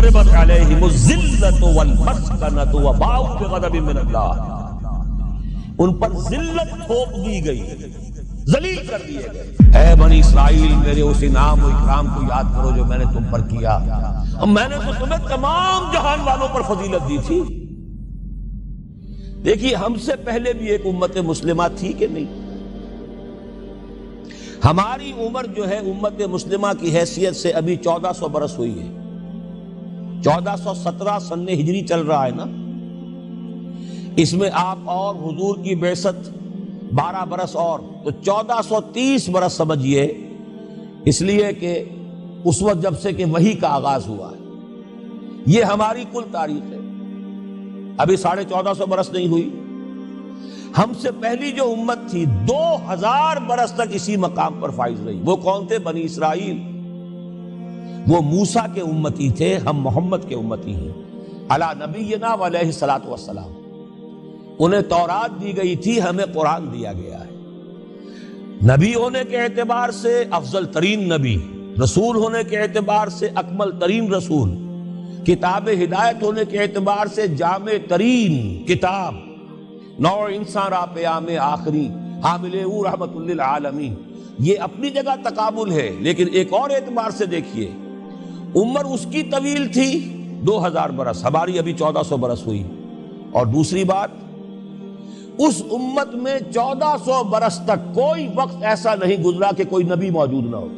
ضربت علیہم الذلۃ والمسکنۃ وباؤوا بغضب من اللہ، ان پر ذلت تھوپ دی گئی، ذلیل کر دیے گئے۔ اے بنی اسرائیل، میرے اس انعام و اکرام کو یاد کرو جو میں نے تم پر کیا، اور میں نے تو تمہیں تمام جہان والوں پر فضیلت دی تھی۔ دیکھیے، ہم سے پہلے بھی ایک امت مسلمہ تھی کہ نہیں؟ ہماری عمر جو ہے امت مسلمہ کی حیثیت سے ابھی 1400 برس ہوئی ہے، 1417 سن ہجری چل رہا ہے نا، اس میں آپ اور حضور کی بعثت 12 برس اور، تو 1430 برس سمجھیے، اس لیے کہ اس وقت جب سے کہ وحی کا آغاز ہوا ہے، یہ ہماری کل تاریخ ہے، ابھی 1450 برس نہیں ہوئی۔ ہم سے پہلی جو امت تھی 2000 برس تک اسی مقام پر فائز رہی۔ وہ کون تھے؟ بنی اسرائیل۔ وہ موسیٰ کے امتی تھے، ہم محمد کے امتی ہیں علی نبینا و علیہ الصلوۃ والسلام۔ انہیں تورات دی گئی تھی، ہمیں قرآن دیا گیا ہے۔ نبی ہونے کے اعتبار سے افضل ترین نبی، رسول ہونے کے اعتبار سے اکمل ترین رسول، کتاب ہدایت ہونے کے اعتبار سے جامع ترین کتاب، نوع انسان را پیام آخری، حامل او رحمت للعالمین۔ یہ اپنی جگہ تقابل ہے، لیکن ایک اور اعتبار سے دیکھیے، عمر اس کی طویل تھی 2000 برس، ہماری ابھی 1400 برس ہوئی۔ اور دوسری بات، اس امت میں 1400 برس تک کوئی وقت ایسا نہیں گزرا کہ کوئی نبی موجود نہ ہو،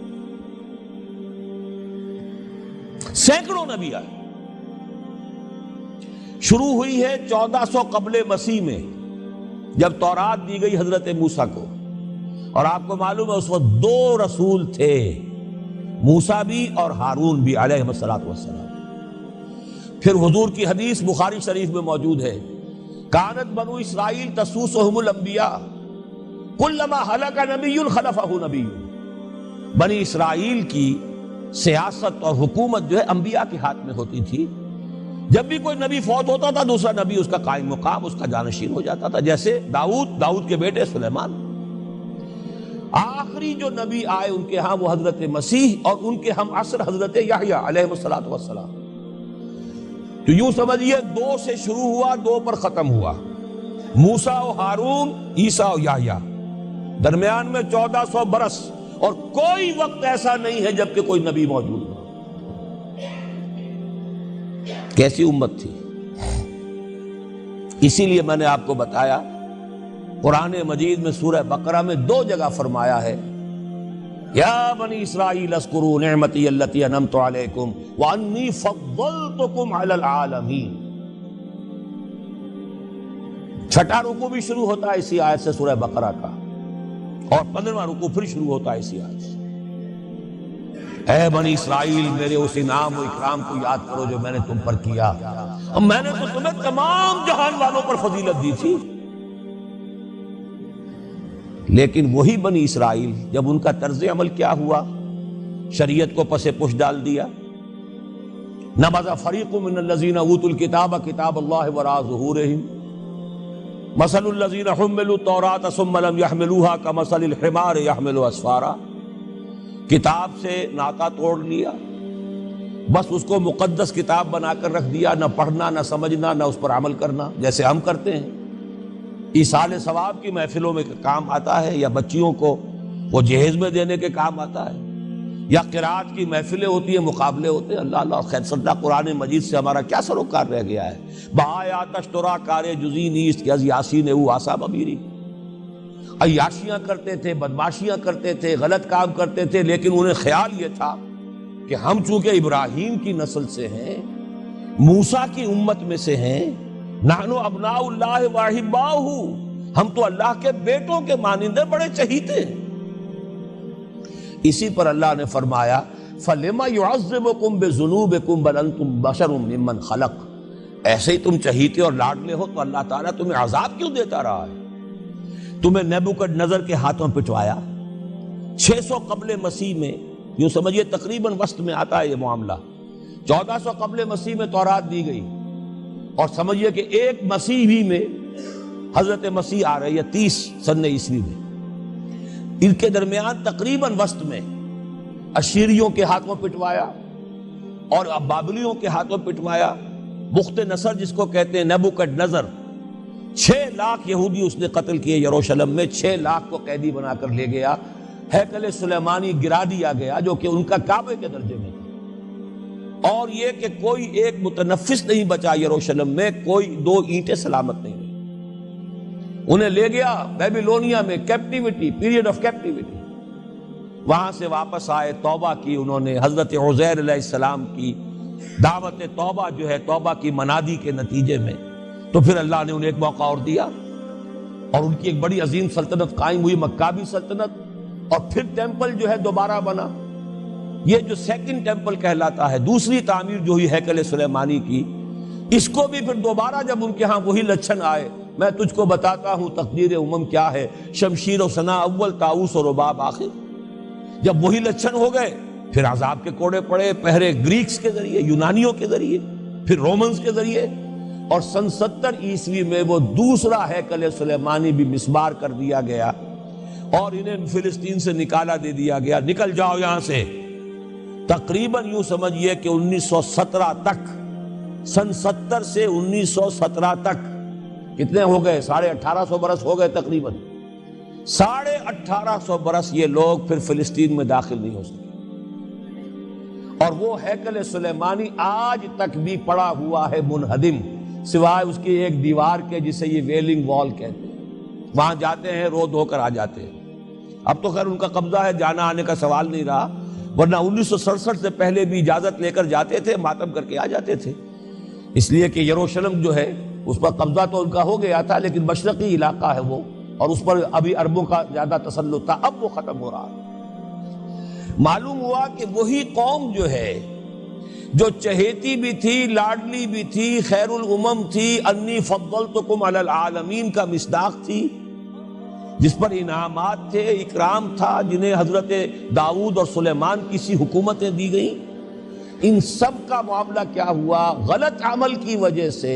سینکڑوں نبی آئے۔ شروع ہوئی ہے 1400 قبل مسیح میں، جب تورات دی گئی حضرت موسیٰ کو، اور آپ کو معلوم ہے اس وقت 2 رسول تھے، موسیٰ بھی اور ہارون بھی علیہ الصلوۃ والسلام۔ پھر حضور کی حدیث بخاری شریف میں موجود ہے، کانت بنو اسرائیل تسوسہم الانبیاء کلما ہلک نبی خلفہ نبی۔ بنی اسرائیل کی سیاست اور حکومت جو ہے انبیاء کے ہاتھ میں ہوتی تھی، جب بھی کوئی نبی فوت ہوتا تھا دوسرا نبی اس کا قائم مقام، اس کا جانشین ہو جاتا تھا، جیسے داؤد کے بیٹے سلیمان۔ آخری جو نبی آئے ان کے ہاں وہ حضرت مسیح، اور ان کے ہم عصر حضرت یحییٰ علیہ الصلوۃ والسلام۔ تو یوں سمجھیے 2 سے شروع ہوا، 2 پر ختم ہوا، موسیٰ و ہارون، عیسیٰ و یحییٰ، درمیان میں 1400 برس، اور کوئی وقت ایسا نہیں ہے جب کہ کوئی نبی موجود ہو۔ کیسی امت تھی! اسی لیے میں نے آپ کو بتایا، قرآن مجید میں سورہ بقرہ میں 2 جگہ فرمایا ہے، یا بنی اسرائیل اذکروا نعمتی التی انعمت علیکم وانی فضلتکم علی العالمین۔ 6واں رکوع بھی شروع ہوتا ہے اسی آیت سے سورہ بقرہ کا، اور 15واں رکوع پھر شروع ہوتا ہے اسی آیت سے۔ اے بنی اسرائیل، میرے اس انعام و اکرام کو یاد کرو جو میں نے تم پر کیا، اور میں نے تو تمہیں تمام جہان والوں پر فضیلت دی تھی۔ لیکن وہی بنی اسرائیل، جب ان کا طرز عمل کیا ہوا، شریعت کو پس پش ڈال دیا، نبذ فریق من الذین اوتوا الکتاب کتاب اللہ وراء ظہورہم مثل الذین حملوا التوراۃ ثم لم یحملوها کمثل الحمار یحمل اسفارا۔ کتاب سے ناطا توڑ لیا، بس اس کو مقدس کتاب بنا کر رکھ دیا، نہ پڑھنا، نہ سمجھنا، نہ اس پر عمل کرنا، جیسے ہم کرتے ہیں۔ ایصال ثواب کی محفلوں میں کام آتا ہے، یا بچیوں کو وہ جہیز میں دینے کے کام آتا ہے، یا قرات کی محفلیں ہوتی ہیں، مقابلے ہوتے ہیں۔ اللہ اللہ خیر صدہ قرآن مجید سے ہمارا کیا سروکار رہ گیا ہے۔ بہایا تشترا کار جزی نیست کہ از یاسین او آسا بمیری۔ عیاشیاں کرتے تھے، بدماشیاں کرتے تھے، غلط کام کرتے تھے، لیکن انہیں خیال یہ تھا کہ ہم چونکہ ابراہیم کی نسل سے ہیں، موسیٰ کی امت میں سے ہیں، نحن ابناء اللہ واحباؤہ، ہم تو اللہ کے بیٹوں کے مانندے بڑے چہیتے ہیں۔ اسی پر اللہ نے فرمایا فَلِمَ يُعَذِّبُكُمْ بِذُنُوبِكُمْ بَلْ أَنْتُمْ بَشَرٌ مِّمَّنْ خَلَقَ۔ ایسے ہی تم چہیتے اور لاڈلے ہو تو اللہ تعالیٰ تمہیں عذاب کیوں دیتا رہا ہے؟ تمہیں نیبوکڈ نظر کے ہاتھوں پٹوایا 600 قبل مسیح میں، یوں سمجھیے تقریباً وسط میں آتا ہے یہ معاملہ۔ 1400 قبل مسیح میں تورات دی گئی، اور سمجھیے کہ ایک مسیحی میں حضرت مسیح آ رہی ہے 30 سن عیسوی میں، ان کے درمیان تقریباً وسط میں اشیریوں کے ہاتھوں پٹوایا، اور اب بابلیوں کے ہاتھوں پٹوایا. بخت نصر جس کو کہتے ہیں، نیبوکڈ نظر، 6 لاکھ یہودی اس نے قتل کیے یروشلم میں. 6 لاکھ کو قیدی بنا کر لے گیا. ہیکل سلیمانی گرا دیا گیا جو کہ ان کا کعبے کے درجے میں تھا. اور یہ کہ کوئی ایک متنفس نہیں بچا یروشلم میں، کوئی 2 اینٹیں سلامت نہیں ہوئی. انہیں لے گیا بیبیلونیا میں، کیپٹیوٹی، پیریڈ آف کیپٹیوٹی. وہاں سے واپس آئے، توبہ کی انہوں نے، حضرت عزیر علیہ السلام کی دعوت توبہ جو ہے، توبہ کی منادی کے نتیجے میں، تو پھر اللہ نے انہیں ایک موقع اور دیا اور ان کی ایک بڑی عظیم سلطنت قائم ہوئی، مکابی سلطنت. اور پھر ٹیمپل جو ہے دوبارہ بنا. یہ جو سیکنڈ ٹیمپل کہلاتا ہے، دوسری تعمیر جو ہوئی ہیکل سلیمانی کی، اس کو بھی پھر دوبارہ جب ان کے ہاں وہی لچھن آئے، میں تجھ کو بتاتا ہوں تقدیر امم کیا ہے، شمشیر و ثنا اول، طاؤس و رباب آخر. جب وہی لچھن ہو گئے، پھر عذاب کے کوڑے پڑے، پہلے گریکس کے ذریعے، یونانیوں کے ذریعے، پھر رومنز کے ذریعے، اور سن 70 عیسوی میں وہ دوسرا ہیکل سلیمانی بھی مسمار کر دیا گیا اور انہیں فلسطین سے نکالا دے دیا گیا. نکل جاؤ یہاں سے. تقریباً یوں سمجھئے کہ 1917 تک، سن 70 سے 1917 تک کتنے ہو گئے؟ 1850 برس ہو گئے تقریباً. 1850 برس یہ لوگ پھر فلسطین میں داخل نہیں ہو سکے. اور وہ ہیکل سلیمانی آج تک بھی پڑا ہوا ہے منہدم، سوائے اس کی ایک دیوار کے جسے یہ ویلنگ وال کہتے ہیں. وہاں جاتے ہیں، رو دھو کر آ جاتے ہیں. اب تو خیر ان کا قبضہ ہے، جانا آنے کا سوال نہیں رہا، ورنہ 1967 سے پہلے بھی اجازت لے کر جاتے تھے، ماتم کر کے آ جاتے تھے. اس لیے کہ یروشلم جو ہے اس پر قبضہ تو ان کا ہو گیا تھا، لیکن مشرقی علاقہ ہے وہ، اور اس پر ابھی عربوں کا زیادہ تسلط تھا. اب وہ ختم ہو رہا. معلوم ہوا کہ وہی قوم جو ہے، جو چہیتی بھی تھی، لاڈلی بھی تھی، خیر الامم تھی، انی فضلتکم علی العالمین کا مصداق تھی، جس پر انعامات تھے، اکرام تھا، جنہیں حضرت داؤد اور سلیمان کی سی حکومتیں دی گئیں، ان سب کا معاملہ کیا ہوا؟ غلط عمل کی وجہ سے،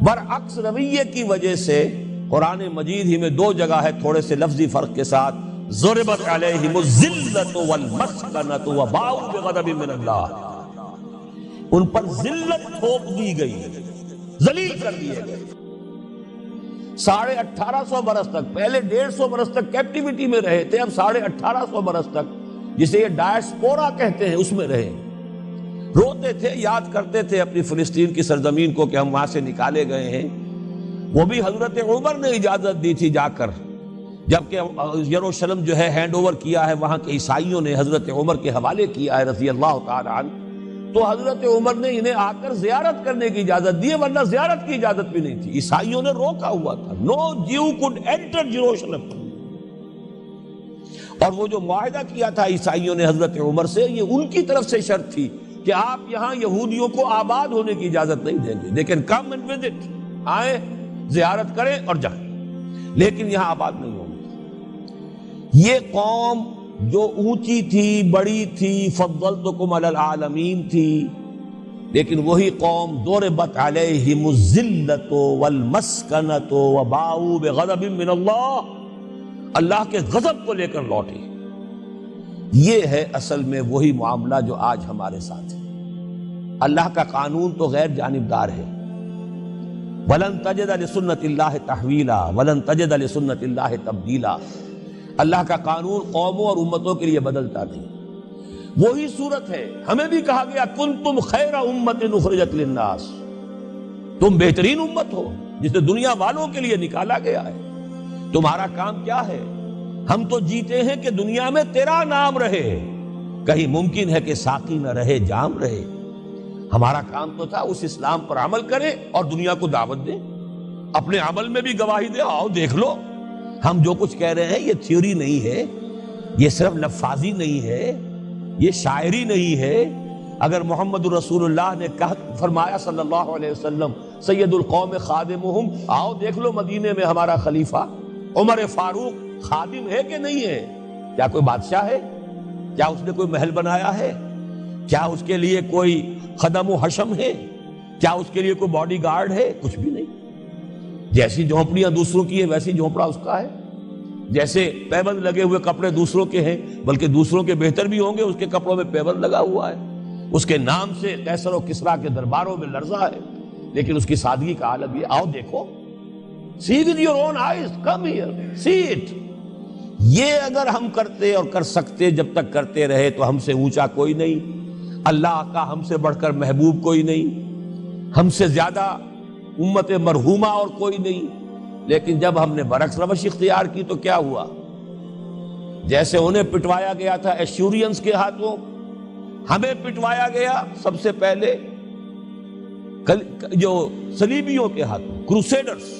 برعکس رویے کی وجہ سے. قرآن مجید ہی میں 2 جگہ ہے تھوڑے سے لفظی فرق کے ساتھ، ضربت علیہم الذلۃ والمسکنۃ وباؤوا بغضب من اللہ. ان پر ذلت تھوپ دی گئی، ذلیل کر دیے گئے. 1850 برس تک، پہلے 150 برس تک کیپٹیوٹی میں رہے تھے، اب 1850 برس تک جسے یہ ڈائسپورا کہتے ہیں اس میں رہے. روتے تھے، یاد کرتے تھے اپنی فلسطین کی سرزمین کو کہ ہم وہاں سے نکالے گئے ہیں. وہ بھی حضرت عمر نے اجازت دی تھی جا کر، جبکہ یروشلم جو ہے ہینڈ اوور کیا ہے وہاں کے عیسائیوں نے، حضرت عمر کے حوالے کیا ہے رضی اللہ تعالی عنہ. تو حضرت عمر نے انہیں آ کر زیارت کرنے کی اجازت دی، ورنہ زیارت کی اجازت بھی نہیں تھی. عیسائیوں نے روکا ہوا تھا، نو جیو کوڈ انٹر جیروشلم. اور وہ جو معاہدہ کیا تھا عیسائیوں نے حضرت عمر سے، یہ ان کی طرف سے شرط تھی کہ آپ یہاں یہودیوں کو آباد ہونے کی اجازت نہیں دیں گے، لیکن کم اینڈ وزٹ، آئیں زیارت کریں اور جائیں، لیکن یہاں آباد نہیں ہوں گے. یہ قوم جو اونچی تھی، بڑی تھی، فضلتکم علی العالمین تھی، لیکن وہی قوم ضربت علیہم الذلۃ والمسکنۃ وباؤوا بغضب من اللہ، اللہ کے غضب کو لے کر لوٹے. یہ ہے اصل میں وہی معاملہ جو آج ہمارے ساتھ ہے. اللہ کا قانون تو غیر جانبدار ہے. وَلَن تَجِدَ لِسُنَّتِ اللَّهِ تَحْوِيلًا وَلَن تَجِدَ لِسُنَّتِ اللَّهِ تَبْدِيلًا. اللہ کا قانون قوموں اور امتوں کے لیے بدلتا نہیں. وہی صورت ہے، ہمیں بھی کہا گیا کنتم خیر امت اخرجت للناس، تم بہترین امت ہو جسے دنیا والوں کے لیے نکالا گیا ہے. تمہارا کام کیا ہے؟ ہم تو جیتے ہیں کہ دنیا میں تیرا نام رہے، کہیں ممکن ہے کہ ساقی نہ رہے، جام رہے. ہمارا کام تو تھا اس اسلام پر عمل کرے اور دنیا کو دعوت دے، اپنے عمل میں بھی گواہی دے. آؤ دیکھ لو، ہم جو کچھ کہہ رہے ہیں یہ تھیوری نہیں ہے، یہ صرف لفاظی نہیں ہے، یہ شاعری نہیں ہے. اگر محمد رسول اللہ نے فرمایا صلی اللہ علیہ وسلم سید القوم خادمہم، آؤ دیکھ لو مدینے میں ہمارا خلیفہ عمر فاروق خادم ہے کہ نہیں ہے؟ کیا کوئی بادشاہ ہے؟ کیا اس نے کوئی محل بنایا ہے؟ کیا اس کے لیے کوئی خدم و حشم ہے؟ کیا اس کے لیے کوئی باڈی گارڈ ہے؟ کچھ بھی نہیں. جیسی جھونپڑیاں دوسروں کی ہیں ویسی جھونپڑا اس کا ہے. جیسے پیبند لگے ہوئے کپڑے دوسروں کے ہیں، بلکہ دوسروں کے بہتر بھی ہوں گے، اس کے کپڑوں میں پیبند لگا ہوا ہے. اس کے نام سے قیصر و کسریٰ کے درباروں میں لرزہ ہے، لیکن اس کی سادگی کا عالم یہ، آؤ دیکھو، see with your own eyes, come here, see it۔ یہ اگر ہم کرتے اور کر سکتے، جب تک کرتے رہے تو ہم سے اونچا کوئی نہیں، اللہ کا ہم سے بڑھ کر محبوب کوئی نہیں، ہم سے زیادہ امت مرحومہ اور کوئی نہیں۔ لیکن جب ہم نے برعکس روش اختیار کی تو کیا ہوا؟ جیسے انہیں پٹوایا گیا تھا ایشورینز کے ہاتھوں، ہمیں پٹوایا گیا سب سے پہلے جو صلیبیوں کے ہاتھوں، کروسیڈرز۔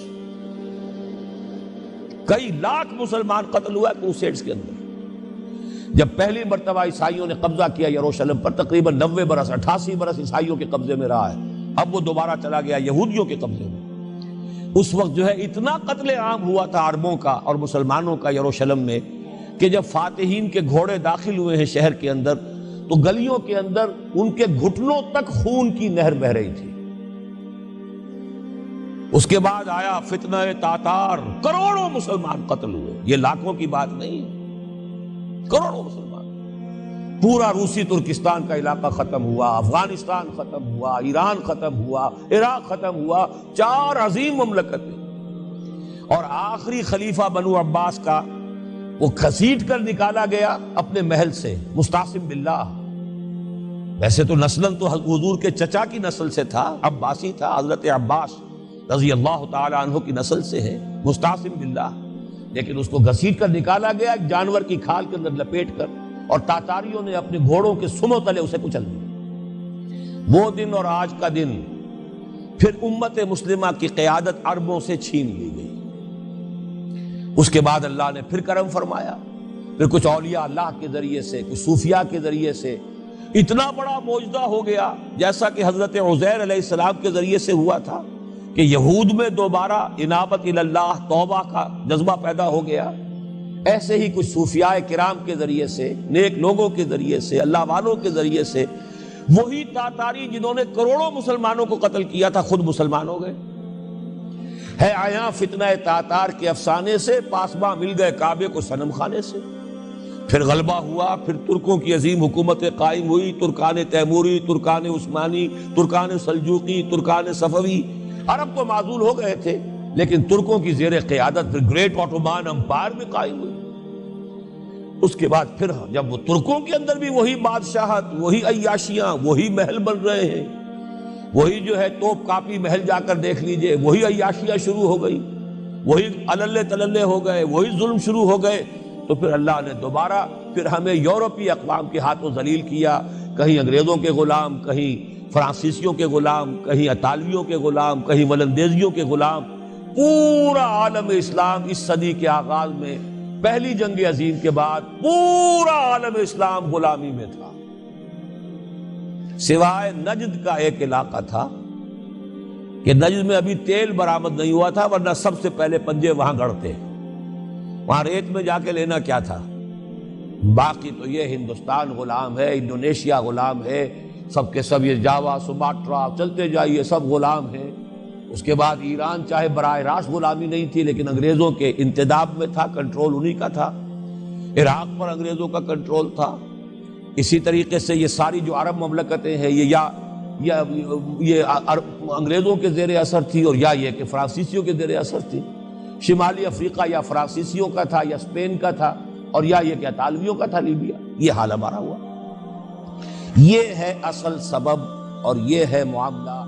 کئی لاکھ مسلمان قتل ہوا کروسیڈز کے اندر۔ جب پہلی مرتبہ عیسائیوں نے قبضہ کیا یروشلم پر، تقریباً 90 برس 88 برس عیسائیوں کے قبضے میں رہا ہے، اب وہ دوبارہ چلا گیا یہودیوں کے قبضے میں۔ اس وقت جو ہے اتنا قتل عام ہوا تھا عربوں کا اور مسلمانوں کا یروشلم میں کہ جب فاتحین کے گھوڑے داخل ہوئے ہیں شہر کے اندر تو گلیوں کے اندر ان کے گھٹنوں تک خون کی نہر بہہ رہی تھی۔ اس کے بعد آیا فتنہ تاتار، کروڑوں مسلمان قتل ہوئے، یہ لاکھوں کی بات نہیں، کروڑوں مسلمان۔ پورا روسی ترکستان کا علاقہ ختم ہوا، افغانستان ختم ہوا، ایران ختم ہوا، عراق ختم ہوا، 4 عظیم مملکتیں۔ اور آخری خلیفہ بنو عباس کا وہ گھسیٹ کر نکالا گیا اپنے محل سے، مستعصم باللہ۔ ویسے تو نسلاً تو حضور کے چچا کی نسل سے تھا، عباسی تھا، حضرت عباس رضی اللہ تعالی عنہ کی نسل سے ہے، مستعصم باللہ، لیکن اس کو گھسیٹ کر نکالا گیا ایک جانور کی کھال کے اندر لپیٹ کر، اور تاتاریوں نے اپنے گھوڑوں کے سموں تلے اسے کچل دیا۔ وہ دن اور آج کا دن پھر امت مسلمہ کی قیادت عربوں سے چھین لی گئی۔ اس کے بعد اللہ نے پھر کرم فرمایا، پھر کچھ اولیاء اللہ کے ذریعے سے، کچھ صوفیاء کے ذریعے سے اتنا بڑا معجزہ ہو گیا، جیسا کہ حضرت عزیر علیہ السلام کے ذریعے سے ہوا تھا کہ یہود میں دوبارہ انابت اللہ، توبہ کا جذبہ پیدا ہو گیا۔ ایسے ہی کچھ صوفیاء کرام کے ذریعے سے، نیک لوگوں کے ذریعے سے، اللہ والوں کے ذریعے سے، وہی تاتاری جنہوں نے کروڑوں مسلمانوں کو قتل کیا تھا خود مسلمان ہو گئے۔ ہے آیا فتنہ تاتار کے افسانے سے، پاسباں مل گئے کعبے کو صنم خانے سے۔ پھر غلبہ ہوا، پھر ترکوں کی عظیم حکومتیں قائم ہوئی، ترکان تیموری، Terken Usmani, Terken Seljuqi, Terken صفوی۔ عرب تو معزول ہو گئے تھے، لیکن ترکوں کی زیر قیادت پھر گریٹ آٹومان امپائر بھی قائم ہوئی۔ اس کے بعد پھر جب وہ ترکوں کے اندر بھی وہی بادشاہت، وہی عیاشیاں، وہی محل بن رہے ہیں، وہی جو ہے توپ کاپی محل جا کر دیکھ لیجئے، وہی عیاشیاں شروع ہو گئی، وہی عللے تللے ہو گئے، وہی ظلم شروع ہو گئے، تو پھر اللہ نے دوبارہ پھر ہمیں یورپی اقوام کے ہاتھوں ذلیل کیا، کہیں انگریزوں کے غلام، کہیں فرانسیسیوں کے غلام، کہیں اطالویوں کے غلام، کہیں ولندیزیوں کے غلام۔ پورا عالم اسلام اس صدی کے آغاز میں، پہلی جنگ عظیم کے بعد پورا عالم اسلام غلامی میں تھا، سوائے نجد کا ایک علاقہ تھا کہ نجد میں ابھی تیل برآمد نہیں ہوا تھا، ورنہ سب سے پہلے پنجے وہاں گڑتے، وہاں ریت میں جا کے لینا کیا تھا۔ باقی تو یہ ہندوستان غلام ہے، انڈونیشیا غلام ہے، سب کے سب یہ جاوا، سماٹرا، چلتے جائیے سب غلام ہیں۔ اس کے بعد ایران چاہے براہ راست غلامی نہیں تھی، لیکن انگریزوں کے انتداب میں تھا، کنٹرول انہی کا تھا۔ عراق پر انگریزوں کا کنٹرول تھا۔ اسی طریقے سے یہ ساری جو عرب مملکتیں ہیں یہ انگریزوں کے زیر اثر تھی، اور یا یہ کہ فرانسیسیوں کے زیر اثر تھی۔ شمالی افریقہ یا فرانسیسیوں کا تھا یا اسپین کا تھا، اور یا یہ کہ اطالویوں کا تھا، لیبیا۔ یہ حال ہمارا ہوا۔ یہ ہے اصل سبب اور یہ ہے معاملہ